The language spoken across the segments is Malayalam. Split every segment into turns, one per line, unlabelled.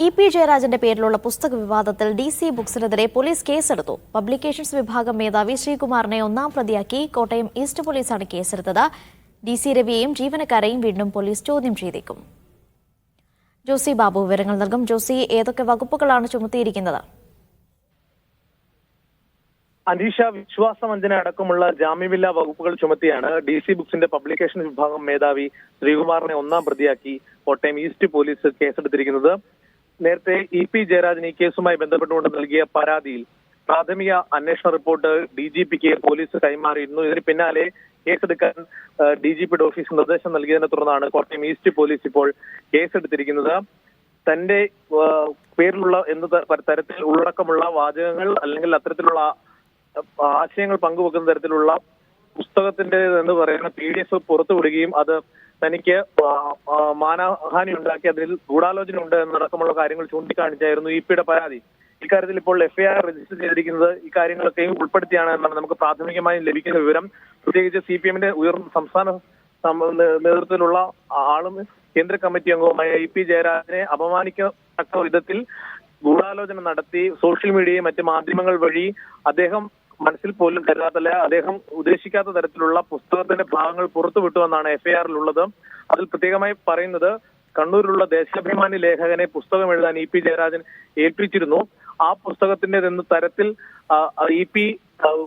ഇ.പി. ജയരാജന്റെ പേരിലുള്ള പുസ്തക വിവാദത്തിൽ ഡി.സി ബുക്സിനെതിരെ പോലീസ് കേസെടുത്തു. പബ്ലിക്കേഷൻസ് വിഭാഗം മേധാവി ശ്രീകുമാറിനെ ഒന്നാം പ്രതിയാക്കി കോട്ടയം ഈസ്റ്റ് പോലീസാണ് കേസെടുത്തത്. ഡി.സി രവിയെയും ജീവനക്കാരെയും വീണ്ടും പോലീസ് ചോദ്യം ചെയ്തേക്കും. ജോസി ബാബു വിവരങ്ങൾ നൽകും. ജോസി, ഏതൊക്കെ വകുപ്പുകളാണ് ചുമത്തിയിരിക്കുന്നത്?
അനീഷ, വിശ്വാസവഞ്ചന അടക്കമുള്ള ജാമ്യമില്ലാ വകുപ്പുകൾ ചുമത്തിയാണ് ഡി.സി ബുക്സിന്റെ പബ്ലിക്കേഷൻ വിഭാഗം മേധാവി ശ്രീകുമാറിനെ ഒന്നാം പ്രതിയാക്കി കോട്ടയം ഈസ്റ്റ് പോലീസ് കേസെടുത്തിരിക്കുന്നത്. നേരത്തെ ഇ.പി. ജയരാജൻ ഈ കേസുമായി ബന്ധപ്പെട്ടുകൊണ്ട് നൽകിയ പരാതിയിൽ പ്രാഥമിക അന്വേഷണ റിപ്പോർട്ട് DGPക്ക് പോലീസ് കൈമാറിയിരുന്നു. ഇതിന് പിന്നാലെ കേസെടുക്കാൻ DGPയുടെ ഓഫീസ് നിർദ്ദേശം നൽകിയതിനെ തുടർന്നാണ് കോട്ടയം ഈസ്റ്റ് പോലീസ് ഇപ്പോൾ കേസെടുത്തിരിക്കുന്നത്. തന്റെ പേരിലുള്ള തരത്തിൽ ഉള്ളടക്കമുള്ള വാചകങ്ങൾ അല്ലെങ്കിൽ അത്തരത്തിലുള്ള ആശയങ്ങൾ പങ്കുവെക്കുന്ന തരത്തിലുള്ള പുസ്തകത്തിന്റെ എന്ന് പറയുന്ന PDF പുറത്തുവിടുകയും അത് തനിക്ക് മാനഹാനി ഉണ്ടാക്കി അതിൽ ഗൂഢാലോചന ഉണ്ട് എന്നടക്കമുള്ള കാര്യങ്ങൾ ചൂണ്ടിക്കാണിച്ചായിരുന്നു ഇ.പിയുടെ പരാതി. ഇക്കാര്യത്തിൽ ഇപ്പോൾ FIR രജിസ്റ്റർ ചെയ്തിരിക്കുന്നത് ഈ കാര്യങ്ങളൊക്കെയും ഉൾപ്പെടുത്തിയാണ് എന്നാണ് നമുക്ക് പ്രാഥമികമായി ലഭിക്കുന്ന വിവരം. പ്രത്യേകിച്ച് CPMന്റെ ഉയർന്ന സംസ്ഥാന നേതൃത്വത്തിലുള്ള ആളും കേന്ദ്ര കമ്മിറ്റി അംഗവുമായ ഇ.പി. ജയരാജനെ അപമാനിക്കത്തക്ക വിധത്തിൽ ഗൂഢാലോചന നടത്തി സോഷ്യൽ മീഡിയയും മറ്റ് മാധ്യമങ്ങൾ വഴി അദ്ദേഹം മനസ്സിൽ പോലും കരുതാത്തല്ല, അദ്ദേഹം ഉദ്ദേശിക്കാത്ത തരത്തിലുള്ള പുസ്തകത്തിന്റെ ഭാഗങ്ങൾ പുറത്തുവിട്ടുവെന്നാണ് FIR-ലുള്ളത്. അതിൽ പ്രത്യേകമായി പറയുന്നത് കണ്ണൂരിലുള്ള ദേശാഭിമാനി ലേഖകനെ പുസ്തകം എഴുതാൻ ഇ.പി. ജയരാജൻ ഏൽപ്പിച്ചിരുന്നു. ആ പുസ്തകത്തിന്റെ തരത്തിൽ ഇ.പി.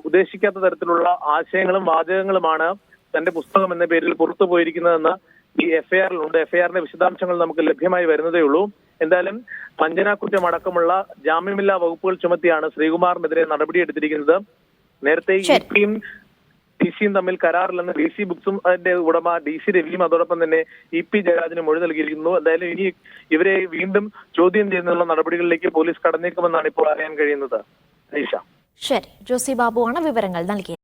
ഉദ്ദേശിക്കാത്ത തരത്തിലുള്ള ആശയങ്ങളും വാചകങ്ങളുമാണ് തന്റെ പുസ്തകം എന്ന പേരിൽ പുറത്തു പോയിരിക്കുന്നതെന്ന് ഈ FIR-ലുണ്ട്. FIR-ന്റെ വിശദാംശങ്ങൾ നമുക്ക് ലഭ്യമായി വരുന്നതേ ഉള്ളൂ. എന്തായാലും വഞ്ചനാക്കുറ്റം അടക്കമുള്ള ജാമ്യമില്ലാ വകുപ്പുകൾ ചുമത്തിയാണ് ശ്രീകുമാറിനെതിരെ നടപടിയെടുത്തിരിക്കുന്നത്. നേരത്തെ ഇ.പിയും ഡി.സിയും തമ്മിൽ കരാറില്ലെന്ന് ഡി.സി ബുക്സും അതിന്റെ ഉടമ ഡി.സി രവിയും അതോടൊപ്പം തന്നെ ഇ.പി. ജയരാജന് മൊഴി നൽകിയിരിക്കുന്നു. എന്തായാലും ഇനി ഇവരെ വീണ്ടും ചോദ്യം ചെയ്യുന്നതിനുള്ള നടപടികളിലേക്ക് പോലീസ് കടന്നേക്കുമെന്നാണ് ഇപ്പോൾ അറിയാൻ കഴിയുന്നത്.
ശരി, ജോസി ബാബു ആണ് വിവരങ്ങൾ നൽകിയത്.